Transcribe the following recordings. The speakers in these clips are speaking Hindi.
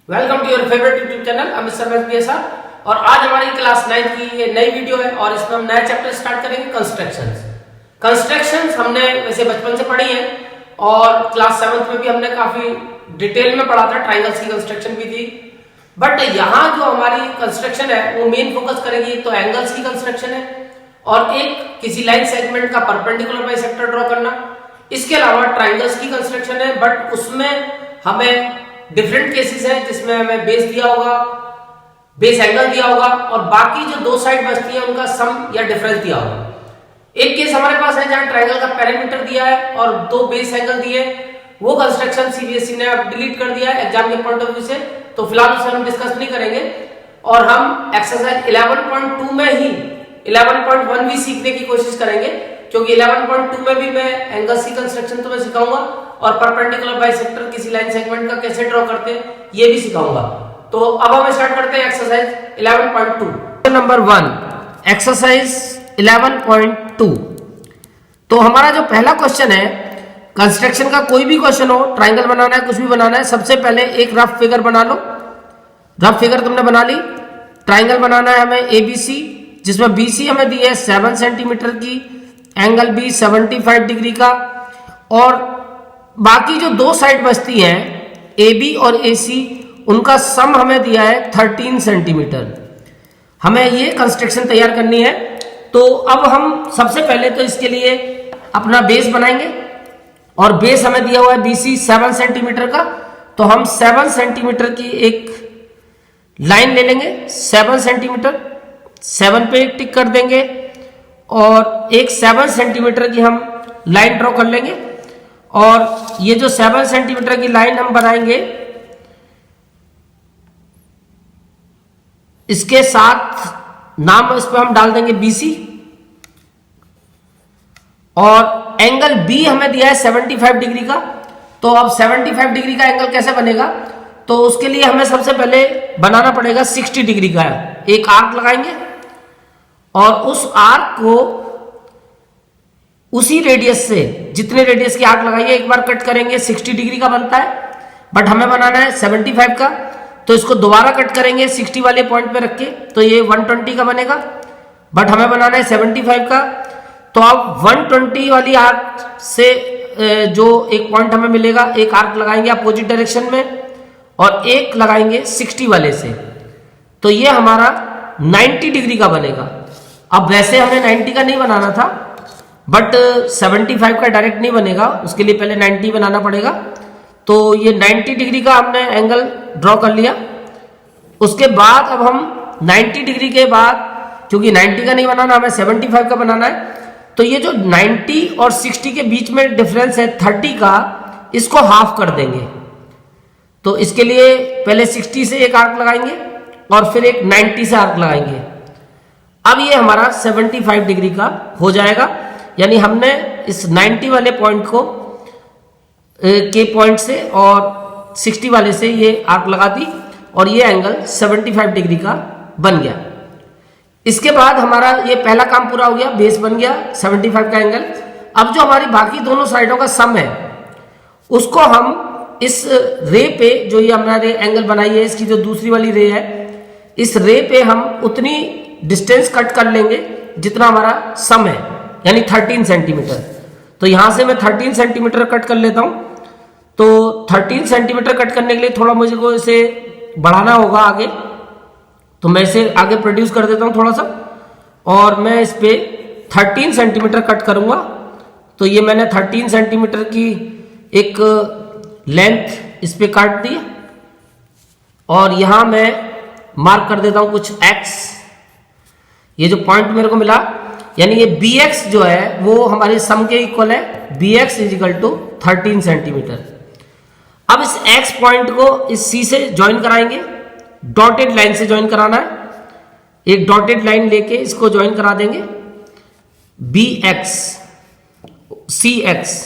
Welcome to your favourite YouTube channel Amit Sharma PSR। और आज हमारी क्लास 9 की ये नई वीडियो है और इसमें हम नया चैप्टर स्टार्ट करेंगे कंस्ट्रक्शंस हमने वैसे बचपन से पढ़ी है और क्लास 7th में भी हमने काफी डिटेल में पढ़ा था। ट्राइंगल्स की कंस्ट्रक्शन भी थी, बट यहाँ जो हमारी कंस्ट्रक्शन है वो मेन फोकस करेगी तो एंगल्स की कंस्ट्रक्शन है और एक किसी लाइन सेगमेंट का परपेंडिकुलर बाइसेक्टर ड्रॉ करना। इसके अलावा ट्राइंगल्स की कंस्ट्रक्शन है, बट उसमें हमें डिफरेंट केसेस है जिसमें हमें बेस दिया होगा, बेस एंगल दिया होगा और बाकी जो दो साइड बचती है उनका सम या डिफरेंस दिया होगा। एक केस हमारे पास है जहां ट्रायंगल का पेरीमीटर दिया है और दो बेस एंगल दिए, वो कंस्ट्रक्शन सीबीएसई ने अब डिलीट कर दिया है एग्जाम के पॉइंट ऑफ व्यू से, तो फिलहाल उसे हम डिस्कस नहीं करेंगे। और हम एक्सरसाइज 11.2 में ही 11.1 भी सीखने की कोशिश करेंगे, क्योंकि 11.2 में भी मैं एंगल्स की कंस्ट्रक्शन तो मैं सिखाऊंगा और परपेंडिकुलर बाइसेक्टर किसी लाइन सेगमेंट का कैसे ड्रॉ करते हैं ये भी सिखाऊंगा। तो अब हम स्टार्ट करते हैं एक्सरसाइज 11.2। Number 1 exercise 11.2। तो हमारा जो पहला क्वेश्चन है, कंस्ट्रक्शन का कोई भी क्वेश्चन हो, ट्राइंगल बनाना है, कुछ भी बनाना है, सबसे पहले एक रफ फिगर बना लो। रफ फिगर तुमने बना ली। ट्राइंगल बनाना है हमें ABC, जिसमें BC हमें दी है 7 सेंटीमीटर की, एंगल B 75 डिग्री का और बाकी जो दो साइड बचती हैं AB और AC उनका सम हमें दिया है 13 सेंटीमीटर। हमें ये कंस्ट्रक्शन तैयार करनी है। तो अब हम सबसे पहले तो इसके लिए अपना बेस बनाएंगे और बेस हमें दिया हुआ है BC 7 सेंटीमीटर का, तो हम 7 सेंटीमीटर की एक लाइन ले लेंगे। 7 सेंटीमीटर 7 पे टिक कर देंगे और एक 7 सेंटीमीटर की हम लाइन ड्रॉ कर लेंगे और ये जो 7 सेंटीमीटर की लाइन हम बनाएंगे इसके साथ नाम इस पर हम डाल देंगे BC और एंगल B हमें दिया है 75 डिग्री का। तो अब 75 डिग्री का एंगल कैसे बनेगा, तो उसके लिए हमें सबसे पहले बनाना पड़ेगा 60 डिग्री का एक आर्क लगाएंगे और उस आर्क को उसी रेडियस से, जितने रेडियस की आर्क लगाइए एक बार कट करेंगे, 60 डिग्री का बनता है, बट हमें बनाना है 75 का, तो इसको दोबारा कट करेंगे 60 वाले पॉइंट पे रख के, तो ये 120 का बनेगा, बट हमें बनाना है 75 का। तो अब 120 वाली आर्क से जो एक पॉइंट हमें मिलेगा, एक आर्क लगाएंगे अपोजिट डायरेक्शन में और एक लगाएंगे 60 वाले से, तो ये हमारा 90 डिग्री का बनेगा। अब वैसे हमें 90 का नहीं बनाना था, बट 75 का डायरेक्ट नहीं बनेगा, उसके लिए पहले 90 बनाना पड़ेगा। तो ये 90 डिग्री का हमने एंगल ड्रॉ कर लिया। उसके बाद अब हम 90 डिग्री के बाद, क्योंकि 90 का नहीं बनाना, हमें 75 का बनाना है, तो ये जो 90 और 60 के बीच में डिफरेंस है 30 का, इसको हाफ कर देंगे। तो इसके लिए पहले 60 से एक आर्क लगाएंगे और फिर एक 90 से आर्क लगाएंगे। अब ये हमारा 75 डिग्री का हो जाएगा, यानी हमने इस 90 वाले पॉइंट को के पॉइंट से और 60 वाले से ये आर्क लगा दी और ये एंगल 75 डिग्री का बन गया। इसके बाद हमारा ये पहला काम पूरा हो गया, बेस बन गया 75 का एंगल। अब जो हमारी बाकी दोनों साइडों का सम है उसको हम इस रे पे, जो ये हमारे एंगल बनाई है, इसकी जो दूसरी वाली रे है, इस रे पे हम उतनी डिस्टेंस कट कर लेंगे जितना हमारा सम है, यानी 13 सेंटीमीटर। तो यहां से मैं 13 सेंटीमीटर कट कर लेता हूं। तो 13 सेंटीमीटर कट करने के लिए थोड़ा मुझे को इसे बढ़ाना होगा आगे, तो मैं इसे आगे प्रोड्यूस कर देता हूं थोड़ा सा और मैं इस पे 13 सेंटीमीटर कट करूंगा। तो ये मैंने 13 सेंटीमीटर की एक लेंथ इस पे काट दी और यहां मैं मार्क कर देता हूं कुछ x। ये जो पॉइंट मेरे को मिला, यानी ये BX जो है वो हमारे सम के इक्वल है, BX = 13 सेंटीमीटर। अब इस X पॉइंट को इस C से ज्वाइन कराएंगे, डॉटेड लाइन से ज्वाइन कराना है। एक डॉटेड लाइन लेके इसको ज्वाइन करा देंगे BX CX।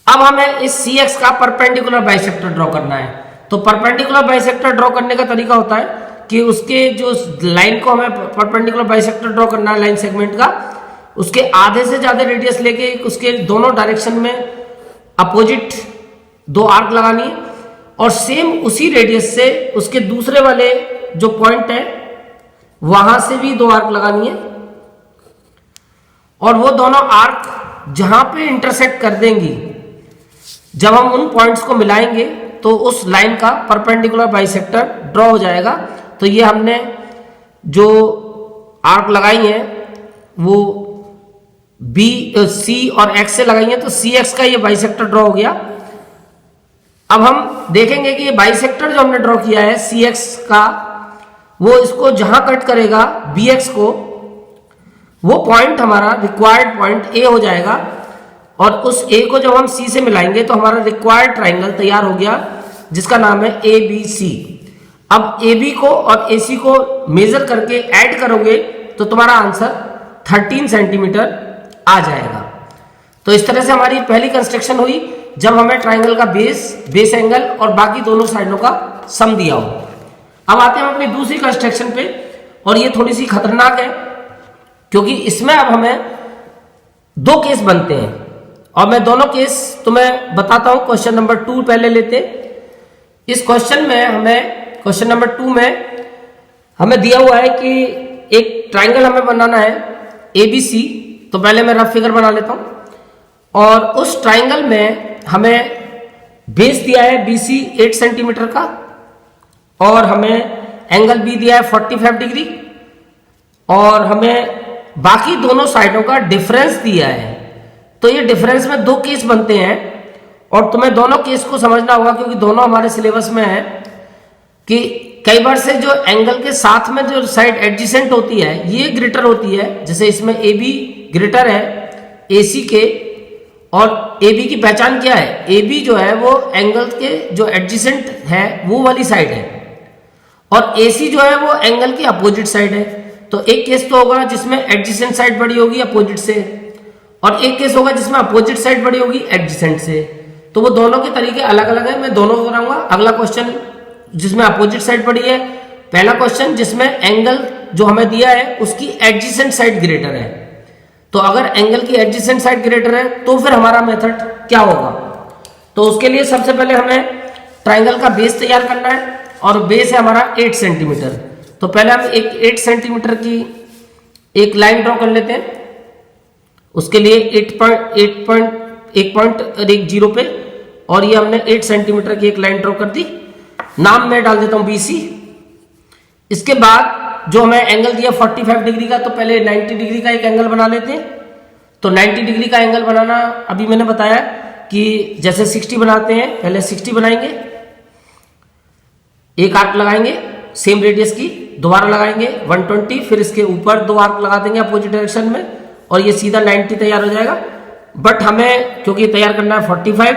अब हमें इस CX का परपेंडिकुलर बाइसेक्टर ड्रॉ करना है। तो परपेंडिकुलर बाइसेक्टर ड्रॉ करने का तरीका होता है कि उसके जो लाइन को हमें परपेंडिकुलर बाइसेक्टर ड्रॉ करना है लाइन सेगमेंट का, उसके आधे से ज्यादा रेडियस लेके उसके दोनों डायरेक्शन में अपोजिट दो आर्क लगानी है और सेम उसी रेडियस से उसके दूसरे वाले जो पॉइंट है वहां से भी 2 आर्क लगानी है, और वो दोनों आर्क जहां पे इंटरसेक्ट कर देंगी, जब हम उन पॉइंट्स को मिलाएंगे तो उस लाइन का परपेंडिकुलर बाइसेक्टर ड्रॉ हो जाएगा। तो ये हमने जो आर्क लगाई है वो बी सी और एक्स से लगाई है, तो सी एक्स का ये बाइसेक्टर ड्रॉ हो गया। अब हम देखेंगे कि ये बाइसेक्टर जो हमने ड्रॉ किया है सी एक्स का, वो इसको जहां कट करेगा बी एक्स को, वो पॉइंट हमारा रिक्वायर्ड पॉइंट ए हो जाएगा, और उस ए को जब हम सी से मिलाएंगे तो हमारा रिक्वायर्ड ट्राइंगल तैयार हो गया जिसका नाम है ए बी सी। अब ए बी को और ए सी को मेजर करके ऐड करोगे तो तुम्हारा आंसर 13 सेंटीमीटर आ जाएगा। तो इस तरह से हमारी पहली कंस्ट्रक्शन हुई जब हमें ट्राइंगल का बेस एंगल और बाकी दोनों साइडों का सम दिया हो। अब आते हैं हम अपनी दूसरी कंस्ट्रक्शन पे, और ये थोड़ी सी खतरनाक है क्योंकि इसमें अब हमें 2 केस बनते हैं, और मैं दोनों केस तुम्हें बताता हूं। क्वेश्चन नंबर 2 पहले लेते। इस क्वेश्चन नंबर 2 में हमें दिया हुआ है कि एक ट्राइंगल हमें बनाना है एबीसी। तो पहले मैं रफ फिगर बना लेता हूं, और उस ट्राइंगल में हमें बेस दिया है बीसी 8 सेंटीमीटर का, और हमें एंगल बी दिया है 45 डिग्री, और हमें बाकी दोनों साइडों का डिफरेंस दिया है। तो ये डिफरेंस में 2 केस बनते हैं, और तुम्हें दोनों केस को समझना होगा क्योंकि दोनों हमारे सिलेबस में है कि कई बार से जो एंगल के साथ में जो साइड एडजेसेंट होती है ये ग्रेटर होती है। जैसे इसमें ए बी ग्रेटर है AC के, और ए बी की पहचान क्या है, ए बी जो है वो एंगल के जो एडजेसेंट है वो वाली साइड है, और AC जो है वो एंगल की अपोजिट साइड है। तो एक केस तो होगा जिसमें एडजेसेंट साइड बड़ी होगी अपोजिट से, और एक केस होगा जिसमें अपोजिट साइड बड़ी होगी एडजेसेंट से। तो वो दोनों के तरीके अलग अलग हैं, मैं दोनों कराऊंगा। अगला क्वेश्चन जिसमें अपोजिट साइड बड़ी है, पहला क्वेश्चन जिसमें एंगल जो हमें दिया है उसकी एडजेसेंट साइड ग्रेटर है। तो अगर एंगल की एडजेसेंट साइड ग्रेटर है तो फिर हमारा मेथड क्या होगा। तो उसके लिए सबसे पहले हमें ट्राइंगल का बेस तैयार करना है, और बेस है हमारा 8 सेंटीमीटर। तो पहले हम एक 8 सेंटीमीटर की एक लाइन ड्रॉ कर लेते हैं। उसके लिए 1.10 पे, और ये हमने 8 सेंटीमीटर की एक लाइन ड्रॉ कर दी। नाम मैं डाल देता हूं BC। इसके बाद जो हमें एंगल दिया 45 डिग्री का, तो पहले 90 डिग्री का एक एंगल बना लेते हैं। तो 90 डिग्री का एंगल बनाना अभी मैंने बताया कि जैसे 60 बनाते हैं, पहले 60 बनाएंगे, एक आर्क लगाएंगे सेम रेडियस की, दोबारा लगाएंगे 120, फिर इसके ऊपर 2 आर्क लगा देंगे अपोजिट डायरेक्शन में, और ये सीधा 90 तैयार हो जाएगा। बट हमें क्योंकि तैयार करना है 45,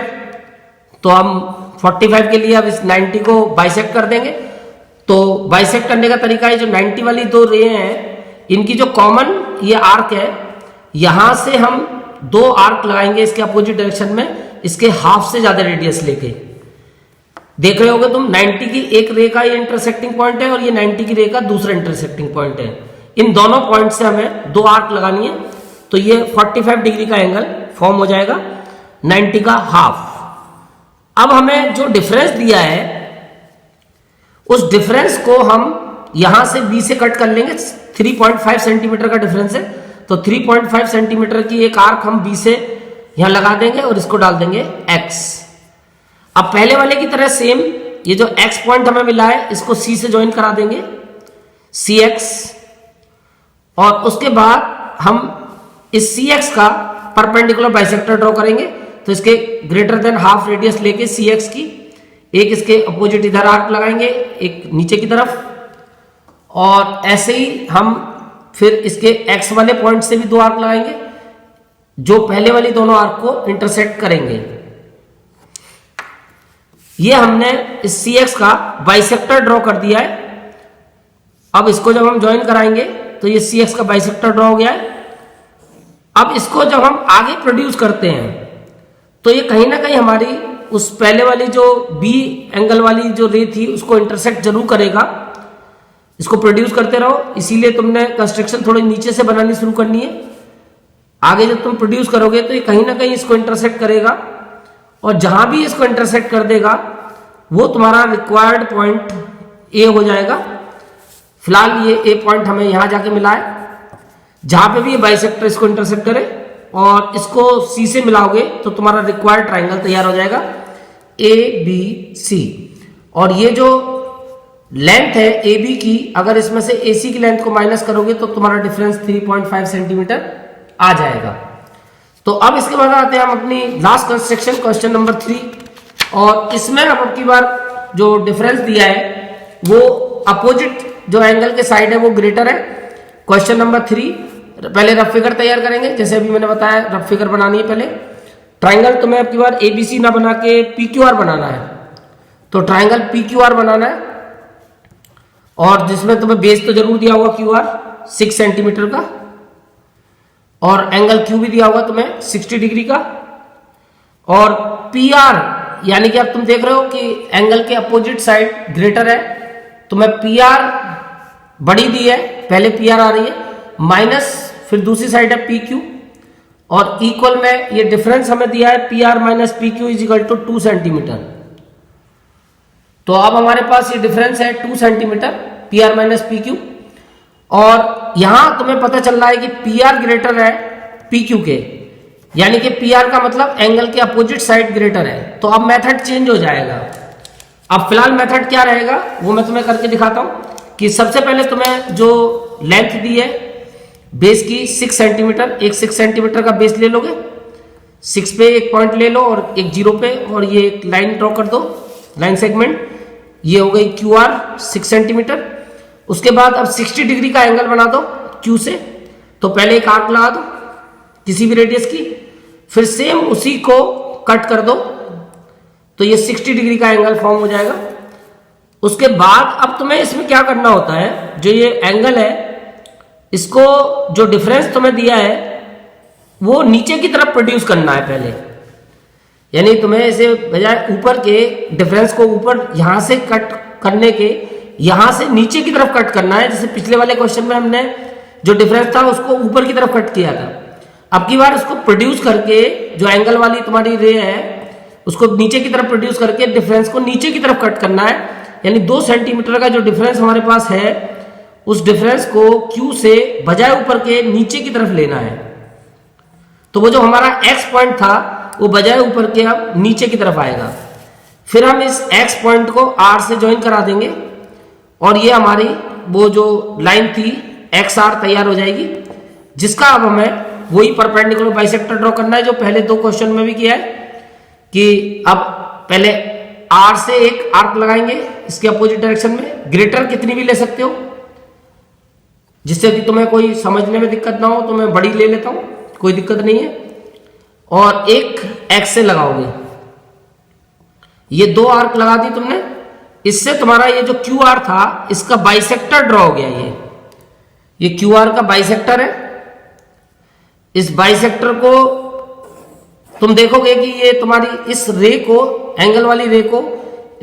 तो हम 45 के लिए अब इस 90 को बाइसेक्ट कर देंगे। तो बाइसेक्ट करने का तरीका है, जो 90 वाली 2 रे हैं इनकी जो कॉमन ये आर्क है, यहां से हम 2 आर्क लगाएंगे इसके अपोजिट डायरेक्शन में, इसके हाफ से ज्यादा रेडियस लेके। देख रहे होगे तुम, 90 की एक रे का ये इंटरसेक्टिंग पॉइंट है, और ये 90 की रे का दूसरा इंटरसेक्टिंग पॉइंट है। इन दोनों पॉइंट से हमें 2 आर्क लगानी है, तो ये 45 डिग्री का एंगल फॉर्म हो जाएगा, 90 का हाफ। अब हमें जो डिफरेंस दिया है उस डिफरेंस को हम यहां से B से कट कर लेंगे। 3.5 सेंटीमीटर का डिफरेंस है, तो 3.5 सेंटीमीटर की एक आर्क हम B से यहां लगा देंगे, और इसको डाल देंगे X। अब पहले वाले की तरह सेम ये जो X पॉइंट हमें मिला है इसको C से ज्वाइन करा देंगे, CX, और उसके बाद हम इस CX का परपेंडिकुलर बाइसेक्टर ड्रॉ करेंगे। तो इसके ग्रेटर देन हाफ रेडियस लेके CX की एक इसके अपोजिट इधर आर्क लगाएंगे, एक नीचे की तरफ, और ऐसे ही हम फिर इसके X वाले पॉइंट से भी 2 आर्क लगाएंगे जो पहले वाली दोनों आर्क को इंटरसेक्ट करेंगे। ये हमने इस CX का बाइसेक्टर ड्रॉ कर दिया है। अब इसको जब हम ज्वाइन कराएंगे तो ये CX का बाइसेक्टर ड्रॉ हो गया है। अब इसको जब हम आगे प्रोड्यूस करते हैं तो ये कहीं ना कहीं हमारी उस पहले वाली जो B एंगल वाली जो रे थी उसको इंटरसेक्ट जरूर करेगा। इसको प्रोड्यूस करते रहो, इसीलिए तुमने कंस्ट्रक्शन थोड़ी नीचे से बनानी शुरू करनी है। आगे जब तुम प्रोड्यूस करोगे तो ये कहीं ना कहीं इसको इंटरसेक्ट करेगा, और जहां भी इसको इंटरसेक्ट कर देगा वो तुम्हारा रिक्वायर्ड पॉइंट ए हो जाएगा। फिलहाल ये ए पॉइंट हमें यहां जाके मिला है, जहां पे भी ये बाइसेक्टर इसको इंटरसेक्ट करे और इसको सी से मिलाओगे तो तुम्हारा रिक्वायर्ड ट्राइंगल तैयार हो जाएगा ए बी सी। और ये जो लेंथ है ए बी की, अगर इसमें से ए सी की लेंथ को माइनस करोगे तो तुम्हारा डिफरेंस 3.5 सेंटीमीटर आ जाएगा। तो अब इसके बाद आते हैं हम अपनी लास्ट कंस्ट्रक्शन, क्वेश्चन नंबर 3। और इसमें अब अब की बार जो डिफरेंस दिया है वो अपोजिट जो एंगल के साइड है वो ग्रेटर है। क्वेश्चन नंबर 3, पहले रफ फिगर तैयार करेंगे, जैसे अभी मैंने बताया रफ फिगर बनानी है पहले। ट्राइंगल तुम्हें अब की बार एबीसी ना बना के पीक्यूआर बनाना है, तो ट्राइंगल पीक्यूआर बनाना है और जिसमें तुम्हें बेस तो जरूर दिया होगा क्यूआर 6 सेंटीमीटर का, और एंगल क्यू भी दिया होगा तुम्हें 60 डिग्री का। और पीआर यानी कि अब तुम देख रहे हो कि एंगल के अपोजिट साइड ग्रेटर है, तुम्हें पीआर बड़ी दी है, पहले पीआर आ रही है माइनस, फिर दूसरी साइड है पी क्यू, और इक्वल में ये डिफरेंस हमें दिया है P R minus P Q is equal to 2 centimetre. तो अब हमारे पास ये डिफरेंस है 2 centimetre P R minus P Q, और यहां तुम्हें पता चल रहा है कि पी आर ग्रेटर है पी क्यू के, यानी कि पी आर का मतलब एंगल के अपोजिट साइड ग्रेटर है। तो अब मेथड चेंज हो जाएगा। अब फिलहाल मेथड क्या रहेगा वो मैं तुम्हें करके दिखाता हूं कि सबसे पहले तुम्हें जो लेंथ दी है बेस की 6 सेंटीमीटर, एक 6 सेंटीमीटर का बेस ले लोगे, 6 पे एक पॉइंट ले लो और एक 0 पे, और ये एक लाइन ड्रॉ कर दो, लाइन सेगमेंट, ये हो गई क्यू आर 6 सेंटीमीटर। उसके बाद अब 60 डिग्री का एंगल बना दो क्यू से, तो पहले एक आर्क लगा दो किसी भी रेडियस की, फिर सेम उसी को कट कर दो, तो ये 60 डिग्री का एंगल फॉर्म हो जाएगा। उसके बाद अब तुम्हें इसमें क्या करना होता है, जो ये एंगल है इसको जो डिफरेंस तुम्हें दिया है वो नीचे की तरफ प्रोड्यूस करना है पहले, यानी तुम्हें इसे बजाय ऊपर के डिफरेंस को ऊपर यहां से कट करने के यहां से नीचे की तरफ कट करना है। जैसे पिछले वाले क्वेश्चन में हमने जो डिफरेंस था उसको ऊपर की तरफ कट किया था, अब की बार उसको प्रोड्यूस करके जो एंगल वाली तुम्हारी रे है उसको नीचे की तरफ प्रोड्यूस करके डिफरेंस को नीचे की तरफ कट करना है, यानी 2 सेंटीमीटर का जो डिफरेंस हमारे पास है उस डिफरेंस को Q से बजाय ऊपर के नीचे की तरफ लेना है। तो वो जो हमारा X पॉइंट था वो बजाय ऊपर के अब नीचे की तरफ आएगा। फिर हम इस X पॉइंट को R से ज्वाइन करा देंगे और ये हमारी वो जो लाइन थी XR तैयार हो जाएगी, जिसका अब हमें वही परपेंडिकुलर बाइसेक्टर ड्रॉ करना है जो पहले 2 क्वेश्चन में भी किया है कि अब पहले R से एक आर्क लगाएंगे इसके अपोजिट डायरेक्शन में, ग्रेटर कितनी भी ले सकते हो जिससे कि तुम्हें कोई समझने में दिक्कत ना हो, तो मैं बड़ी ले लेता हूं, कोई दिक्कत नहीं है। और एक एक्स से लगाओगे, ये 2 आर्क लगा दी तुमने, इससे तुम्हारा ये जो क्यू आर था इसका बाइसेक्टर ड्रॉ हो गया। ये क्यू आर का बाइसेक्टर है। इस बाइसेक्टर को तुम देखोगे कि ये तुम्हारी इस रे को, एंगल वाली रे को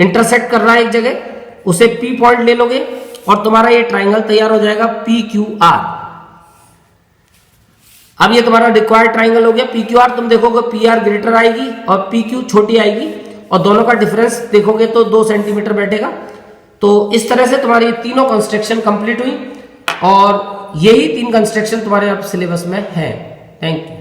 इंटरसेक्ट कर रहा है एक जगह, उसे पी पॉइंट ले लोगे और तुम्हारा ये ट्राइंगल तैयार हो जाएगा पी क्यू आर। अब ये तुम्हारा रिक्वायर्ड ट्राइंगल हो गया पी क्यू आर। तुम देखोगे पी आर ग्रेटर आएगी और पी क्यू छोटी आएगी, और दोनों का डिफरेंस देखोगे तो 2 सेंटीमीटर बैठेगा। तो इस तरह से तुम्हारी तीनों कंस्ट्रक्शन कंप्लीट हुई, और यही 3 कंस्ट्रक्शन तुम्हारे अब सिलेबस में है। Thank you.